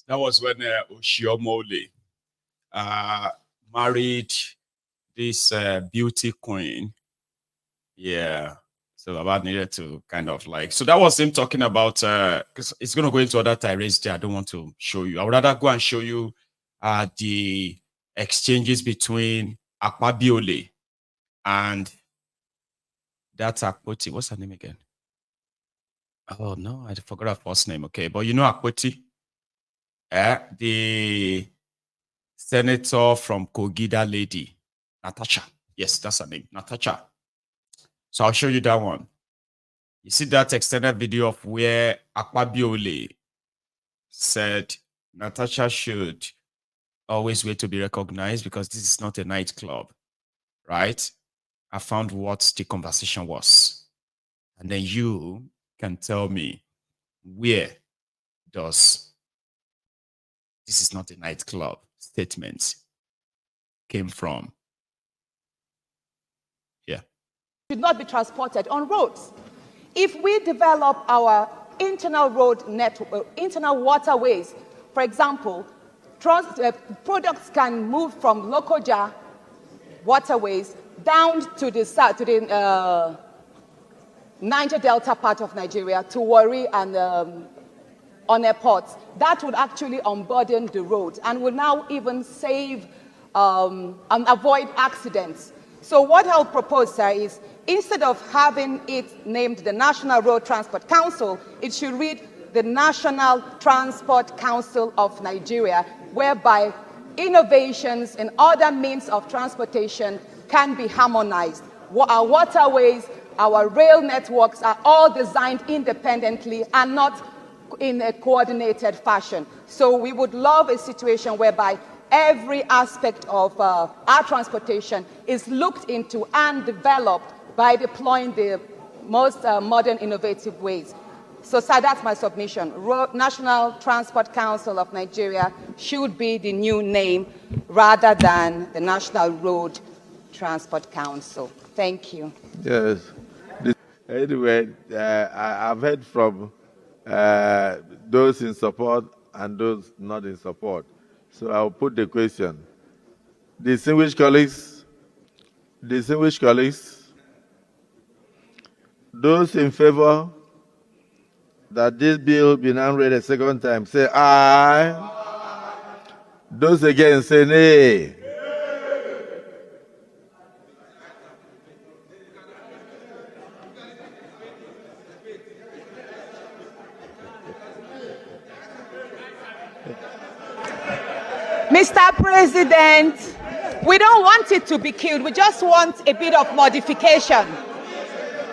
That was when Oshiomhole married this beauty queen. Yeah. So Baba needed to kind of like, so that was him talking about, because it's going to go into other tirades there. I don't want to show you. I would rather go and show you the exchanges between Akpabiole and that's Akpoti. What's her name again? Oh, no, I forgot her first name. Okay, but you know Akpoti? The senator from Kogida lady, Natasha. Yes, that's her name, Natasha. So I'll show you that one. You see that extended video of where Akpabiole said Natasha should always wait to be recognized because this is not a nightclub, right? I found what the conversation was. And then you can tell me where does this is not a nightclub statement came from. Yeah. Should not be transported on roads. If we develop our internal road network, internal waterways, for example, products can move from Lokoja waterways down to the Niger Delta part of Nigeria, to Warri and on airports. That would actually unburden the roads and will now even save and avoid accidents. So what I'll propose, sir, is instead of having it named the National Road Transport Council, it should read the National Transport Council of Nigeria, whereby innovations in other means of transportation can be harmonized. Our waterways, our rail networks are all designed independently and not in a coordinated fashion. So we would love a situation whereby every aspect of our transportation is looked into and developed by deploying the most modern, innovative ways. So, sir, that's my submission. National Transport Council of Nigeria should be the new name rather than the National Road Transport Council. Thank you. Yes. Anyway, I've heard from those in support and those not in support. So I'll put the question. Distinguished colleagues, those in favor that this bill be now read a second time, say aye. Those against, say nay. Mr. President, we don't want it to be killed. We just want a bit of modification.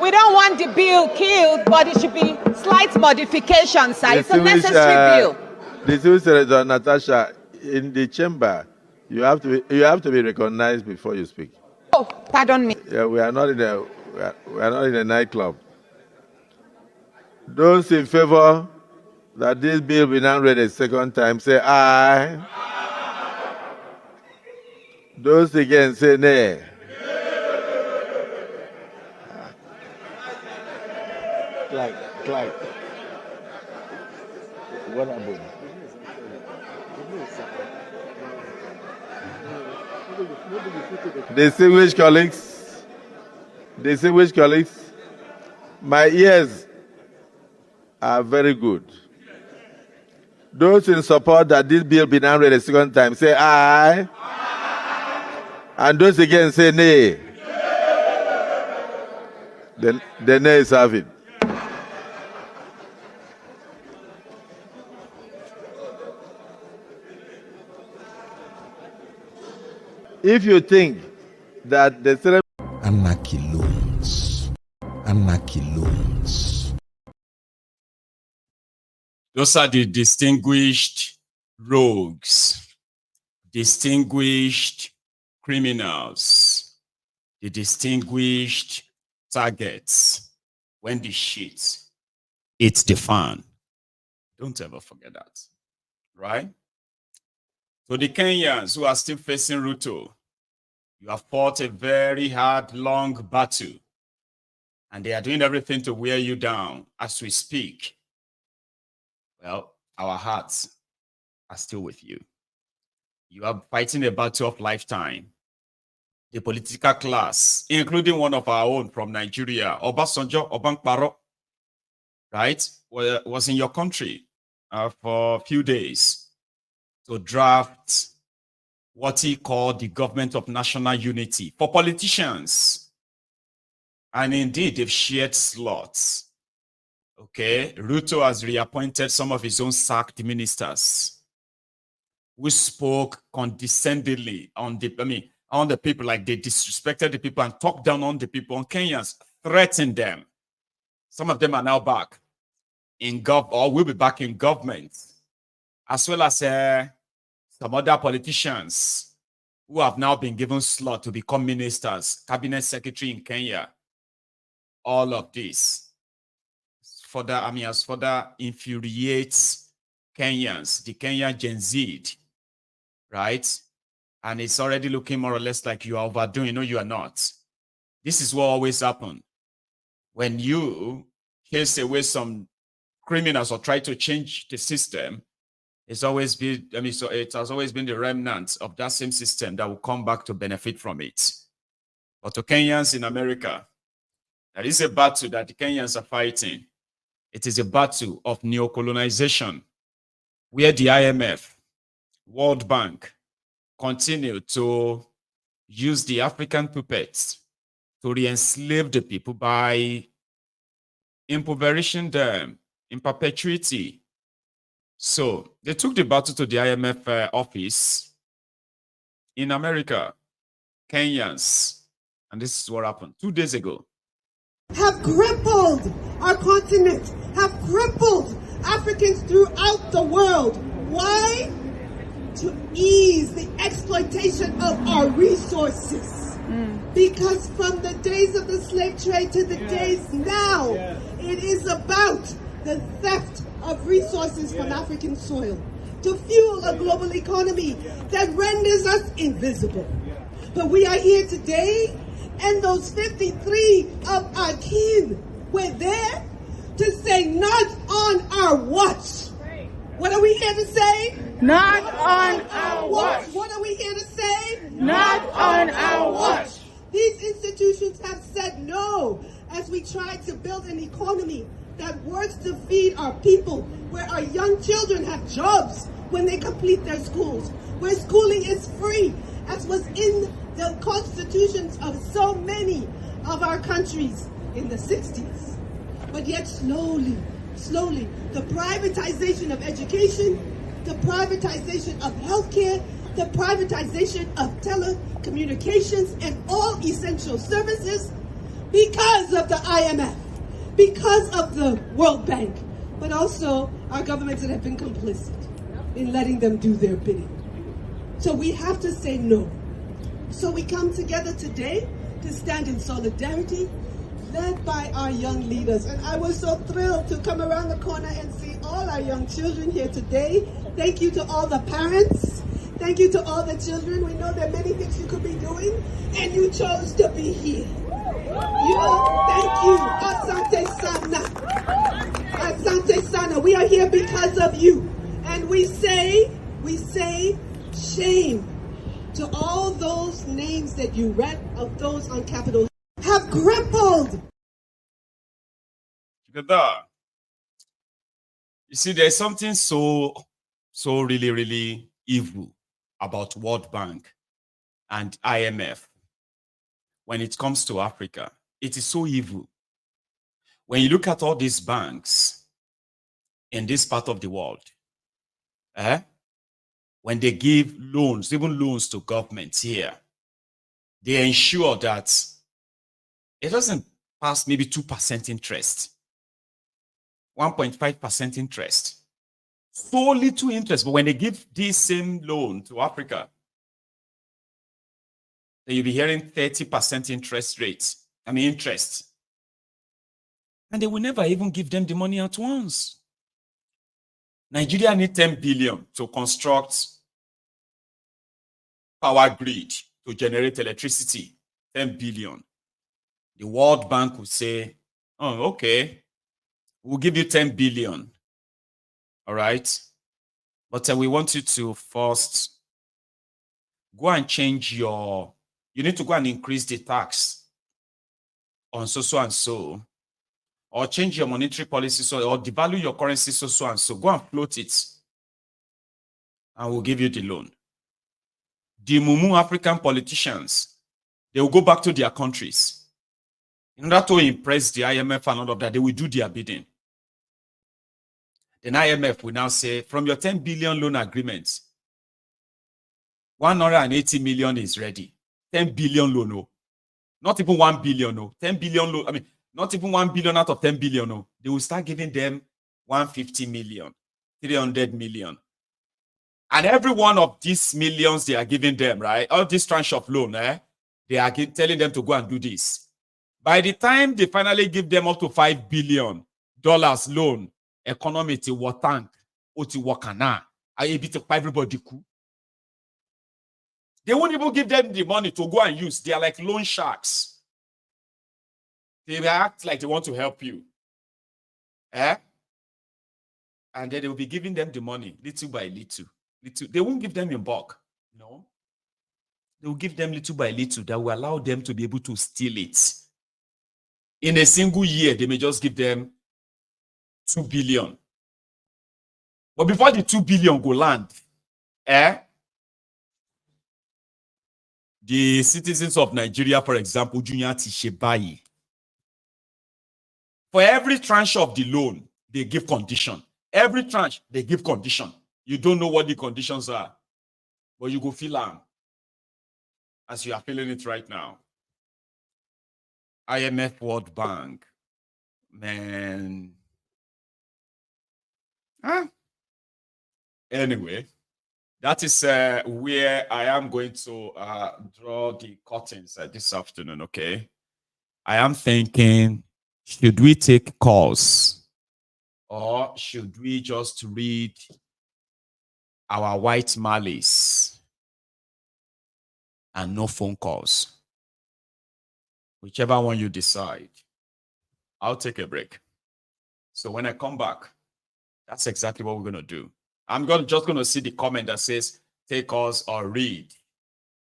We don't want the bill killed, but it should be slight modifications, sir. It's a necessary bill. Distinguished Senator Natasha, in the chamber, you have to be recognized before you speak. Oh, pardon me. Yeah, we are not in a nightclub. Those in favor that this bill be now read a second time, say aye. Those against, say nay. Clyde. What happened? Distinguished colleagues, my ears are very good. Those in support that this bill be now read a second time, say aye. And those against, say nay. The nays have it. If you think that the Anarchy loans. Those are the distinguished rogues, distinguished criminals, the distinguished targets when the shit hits the fan. Don't ever forget that, right? So the Kenyans who are still facing Ruto, you have fought a very hard, long battle, and they are doing everything to wear you down as we speak. Well, our hearts are still with you. You are fighting a battle of lifetime. The political class, including one of our own from Nigeria, Obasanjo Obankparo, right, was in your country for a few days to draft what he called the government of national unity for politicians. And indeed, they've shared slots. Okay, Ruto has reappointed some of his own sacked ministers who spoke condescendingly on the people, like they disrespected the people and talked down on the people, on Kenyans, threatened them. Some of them are now back in or will be back in government, as well as some other politicians who have now been given slot to become ministers, cabinet secretary in Kenya. All of this has further infuriates Kenyans, the Kenyan Gen Z, right? And it's already looking more or less like you are overdoing. No, you are not. This is what always happens when you chase away some criminals or try to change the system. It's always been, so it has always been the remnants of that same system that will come back to benefit from it. But to Kenyans in America, there is a battle that the Kenyans are fighting. It is a battle of neocolonization, where the IMF, World Bank, continue to use the African puppets to re-enslave the people by impoverishing them in perpetuity. So they took the battle to the IMF office in America, Kenyans, and this is what happened 2 days ago. Have crippled our continent, have crippled Africans throughout the world. Why? To ease the exploitation of our resources. Because from the days of the slave trade to the days now, it is about the theft of resources from African soil to fuel a global economy that renders us invisible. But we are here today, and those 53 of our kin were there to say, not on our watch. What are we here to say? Not on our watch. What are we here to say? Not on our watch. These institutions have said no as we try to build an economy that works to feed our people, where our young children have jobs when they complete their schools, where schooling is free, as was in the constitutions of so many of our countries in the 60s. But yet slowly, the privatization of education, the privatization of healthcare, the privatization of telecommunications and all essential services, because of the IMF, because of the World Bank, but also our governments that have been complicit in letting them do their bidding. So we have to say no. So we come together today to stand in solidarity, led by our young leaders. And I was so thrilled to come around the corner and see all our young children here today. Thank you to all the parents. Thank you to all the children. We know there are many things you could be doing, and you chose to be here. Thank you. Asante Sana. Asante Sana. We are here because of you. And we say, shame to all those names that you read of those on Capitol have crippled. Together. You see, there's something so really, really evil about World Bank and IMF when it comes to Africa. It is so evil. When you look at all these banks in this part of the world, when they give loans, even loans to governments here, they ensure that it doesn't pass maybe 2% interest, 1.5% interest. So little interest. But when they give this same loan to Africa, then you'll be hearing 30% interest rates. Interest. And they will never even give them the money at once. Nigeria needs 10 billion to construct power grid to generate electricity. 10 billion. The World Bank would say, oh, okay, we'll give you 10 billion. All right. But we want you to first go and change you need to go and increase the tax on so and so, or change your monetary policy or devalue your currency so and so. Go and float it, and we'll give you the loan. The Mumu African politicians, they will go back to their countries. In order to impress the IMF and all of that, they will do their bidding. Then IMF will now say, from your 10 billion loan agreements, 180 million is ready. 10 billion loan, no. Not even 1 billion, no. 10 billion loan, I mean, not even 1 billion out of 10 billion, no. They will start giving them 150 million, 300 million. And every one of these millions they are giving them, right? All this tranche of loan, they are telling them to go and do this. By the time they finally give them up to $5 billion loan, economy to what tank, oti wakana, everybody cool. They won't even give them the money to go and use. They are like loan sharks. They act like they want to help you. And then they will be giving them the money little by little. They won't give them in bulk. No. They will give them little by little that will allow them to be able to steal it. In a single year, they may just give them 2 billion. But before the 2 billion go land, the citizens of Nigeria, for example, Junior Tishebayi, for every tranche of the loan, they give condition. Every tranche, they give condition. You don't know what the conditions are, but you go feel them as you are feeling it right now. IMF, World Bank, man. Anyway, that is where I am going to draw the curtains this afternoon, okay? I am thinking, should we take calls or should we just read our white malice and no phone calls? Whichever one you decide. I'll take a break. So when I come back, that's exactly what we're going to do. I'm just going to see the comment that says, take us or read.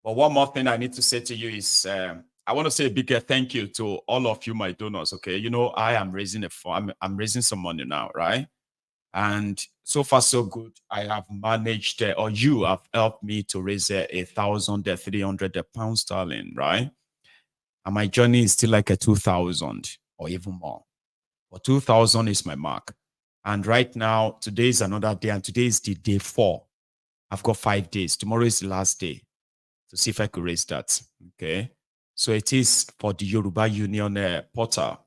But one more thing I need to say to you is, I want to say a big thank you to all of you, my donors, okay? You know, I am raising I'm raising some money now, right? And so far, so good. I have managed, or you have helped me to raise 1,300 pounds sterling, right? And my journey is still like a 2,000 or even more. But 2,000 is my mark. And right now, today is another day, and today is the day 4. I've got 5 days. Tomorrow is the last day to see if I could raise that. Okay. So it is for the Yoruba Union portal.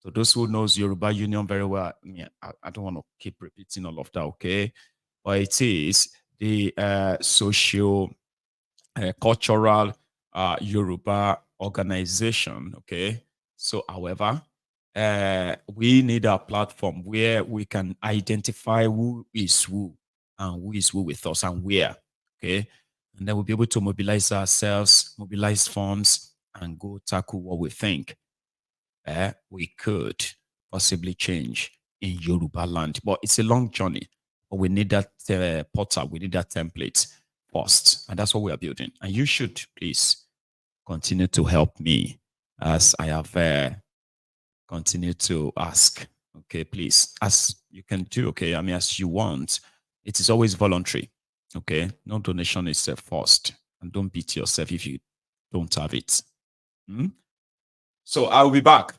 So those who knows Yoruba Union very well, I don't want to keep repeating all of that, okay? But it is the social cultural Yoruba organization, okay? So, however, we need a platform where we can identify who is who and who is who with us and where, okay? And then we'll be able to mobilize ourselves, mobilize funds, and go tackle what we think we could possibly change in Yoruba land. But it's a long journey. But we need that portal, we need that template first. And that's what we are building. And you should please continue to help me as I have continued to ask. Okay, please, as you can do, okay, I mean, as you want. It is always voluntary. Okay, no donation is forced. And don't beat yourself if you don't have it. So I'll be back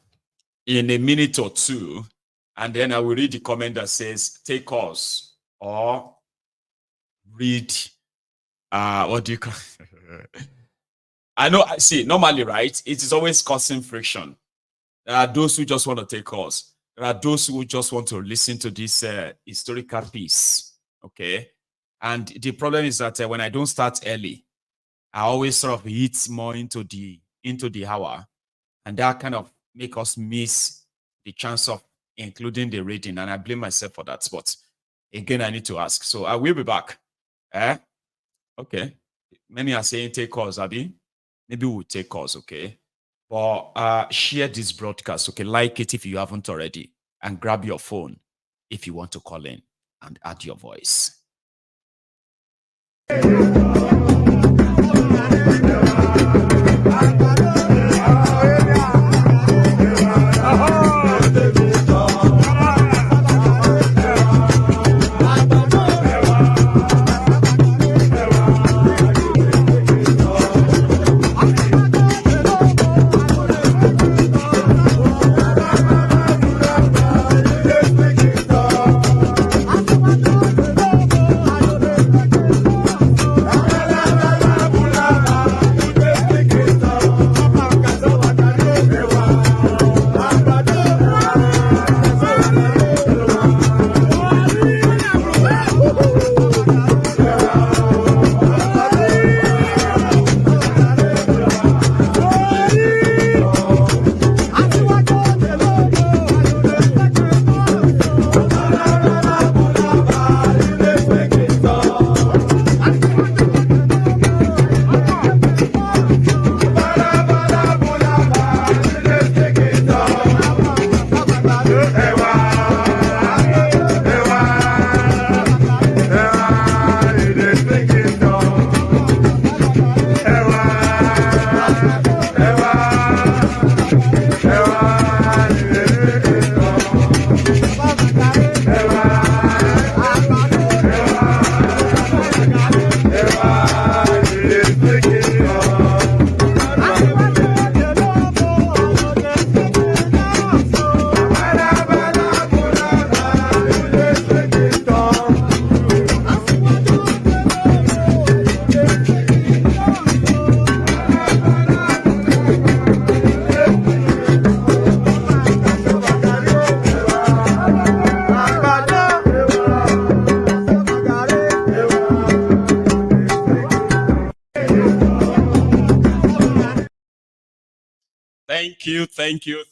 in a minute or two, and then I will read the comment that says, take us, or read, what do you call I know, see, normally, right, it is always causing friction. There are those who just want to take us. There are those who just want to listen to this historical piece, okay? And the problem is that when I don't start early, I always sort of hit more into the hour, and that kind of make us miss the chance of including the reading, and I blame myself for that. But again, I need to ask. So I will be back. Okay. Many are saying take calls, Abby. Maybe we'll take calls, okay? But share this broadcast, okay? Like it if you haven't already, and grab your phone if you want to call in and add your voice.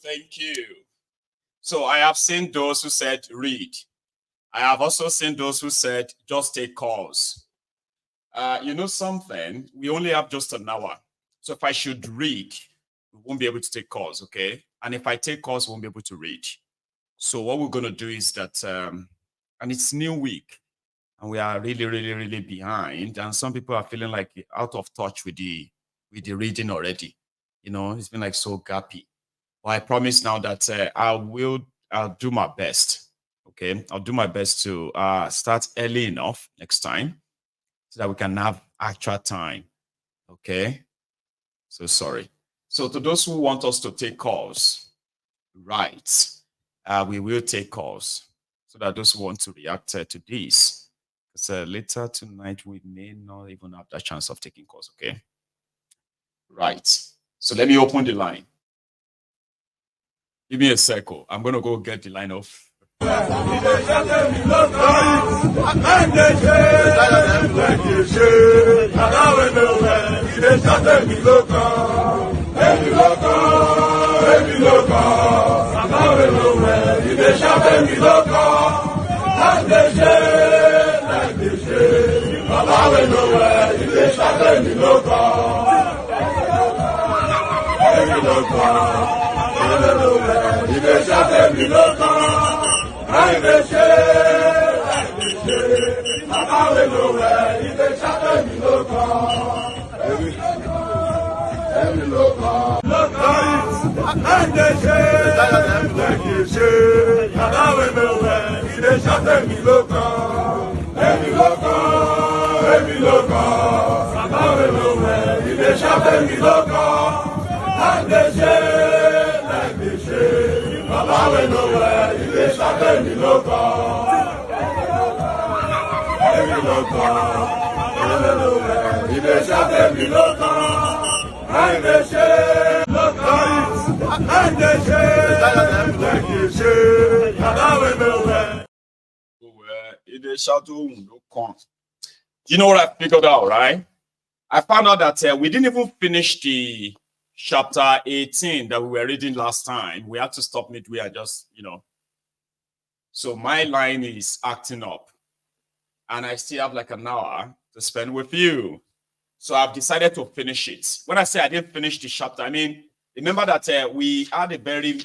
Thank you. So I have seen those who said read. I have also seen those who said just take calls. You know something? We only have just an hour. So if I should read, we won't be able to take calls, okay? And if I take calls, we won't be able to read. So what we're going to do is that, and it's new week, and we are really behind. And some people are feeling like out of touch with the reading already. You know, it's been like so gappy. But I promise now that I'll do my best. Okay, I'll do my best to start early enough next time so that we can have actual time. Okay, so sorry. So to those who want us to take calls, right, we will take calls so that those who want to react to this, because later tonight we may not even have that chance of taking calls. Okay, right. So let me open the line. Give me a circle. I'm going to go get the line off. You know what I figured out, right? I found out that we didn't even finish the chapter 18 that we were reading last time. We had to stop midway and just, So my line is acting up. And I still have like an hour to spend with you. So I've decided to finish it. When I say I didn't finish the chapter, I mean, remember that we had a very,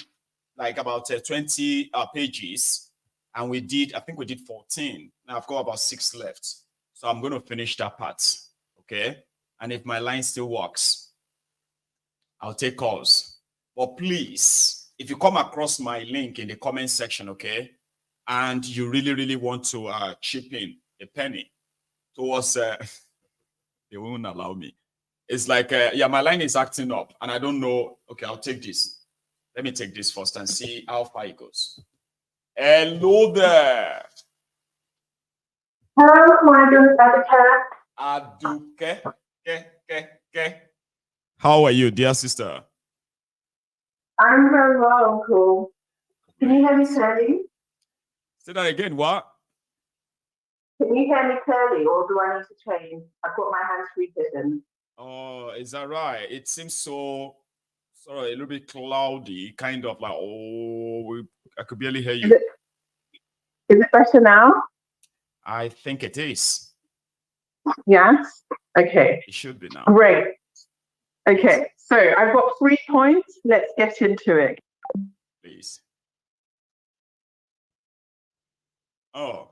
like about 20 pages. And I think we did 14. Now I've got about 6 left. So I'm going to finish that part. Okay. And if my line still works, I'll take calls. But please, if you come across my link in the comment section, okay, and you really, really want to chip in a penny towards, they won't allow me. It's like, yeah, my line is acting up and I don't know. Okay, I'll take this. Let me take this first and see how far it goes. Hello there. Hello, my name is Natasha. Aduke. How are you, dear sister? I'm very well, Uncle. Can you hear me clearly? Say that again, what? Can you hear me clearly, or do I need to change? I've got my hands free button. Oh, is that right? It seems so sort of a little bit cloudy, kind of like, I could barely hear you. Is it better now? I think it is. Yes? Okay. It should be now. Great. Okay, so I've got 3 points. Let's get into it. Please. Oh,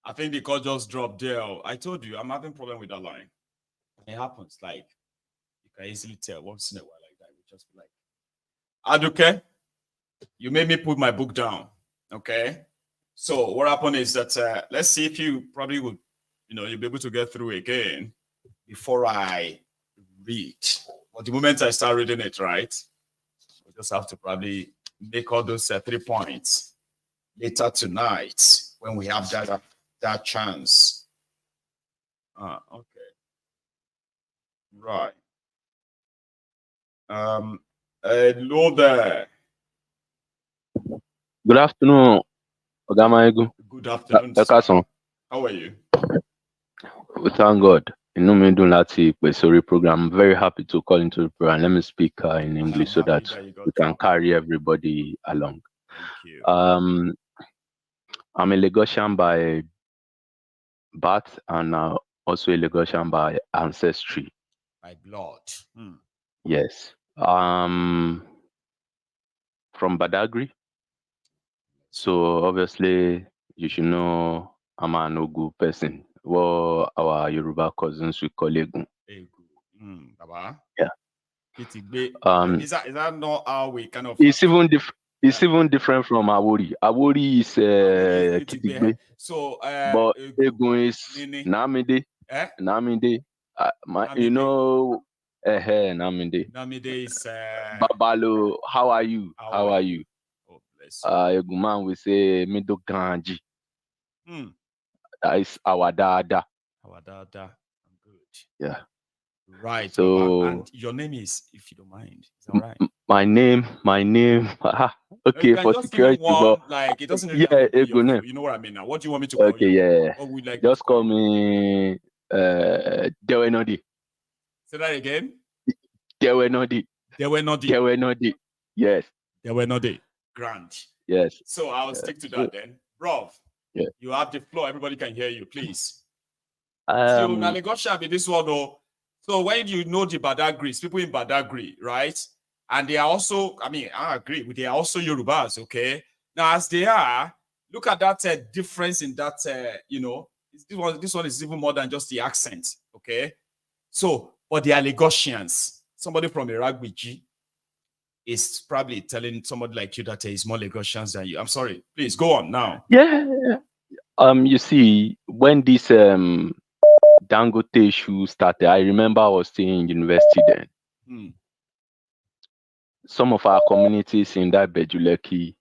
I think the call just dropped there. I told you, I'm having problem with that line. It happens, like, you can easily tell once in a while like that. We just be like, Aduke, you made me put my book down, okay? So what happened is that, let's see if you probably would, you'll be able to get through again before I read. But the moment I start reading it, right, we just have to probably make all those 3 points later tonight when we have that chance. Okay. Right. Hello there. Good afternoon, Ogamaigu. Good afternoon, sir. How are you? We thank God. Program. I'm very happy to call into the program. Let me speak in English so that we can carry everybody along. Thank you. I'm a Lagosian by birth and also a Lagosian by ancestry. By blood. Yes. From Badagry. So obviously you should know I'm an Ogu person. Well, our Yoruba cousins we call Egun. Yeah. Is that not how we kind of? It's even different. It's even different from Awori. Awori is Kitigbe. So, but Egun is Namide. Namide. You know, Namide. Namide is Babalo. How are you? How are you? Oh, bless you. Egun man we say Mido Ganji. That is our dada. Our dada. I'm good. Yeah. Right. So, Baba. And your name is, if you don't mind, is that right? My name. Okay, for security, but like it doesn't really have to be your full, you know what I mean now. What do you want me to call you? Yeah. What would like just call me Dewenodi. Say that again. Dewenodi. Yes. Dewenodi. Grand. Yes. So I'll stick to that then. Bro, you have the floor. Everybody can hear you, please. So Nalagosha be this one though. So when you know the Badagris, people in Badagri, right? And they are also, I agree, they are also Yorubas, okay? Now, as they are, look at that difference in that, this one is even more than just the accent, okay? So, but they are Lagosians. Somebody from Iraq is probably telling somebody like you that he's more Lagosians than you. I'm sorry. Please, go on now. Yeah. You see, when this Dangote issue started, I remember I was still in university then. Some of our communities in that Bejuleki,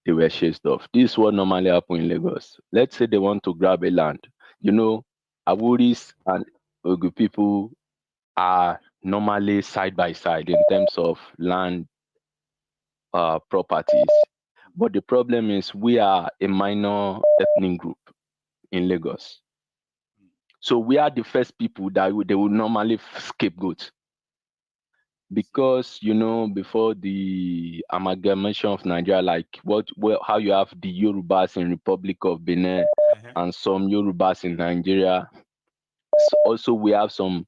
they were chased off. This is what normally happens in Lagos. Let's say they want to grab a land. Awuris and Ogu people are normally side by side in terms of land properties. But the problem is we are a minor ethnic group in Lagos. So we are the first people that they would normally scapegoat. Because, before the amalgamation of Nigeria, like how you have the Yorubas in Republic of Benin and some Yorubas in Nigeria. Also, we have some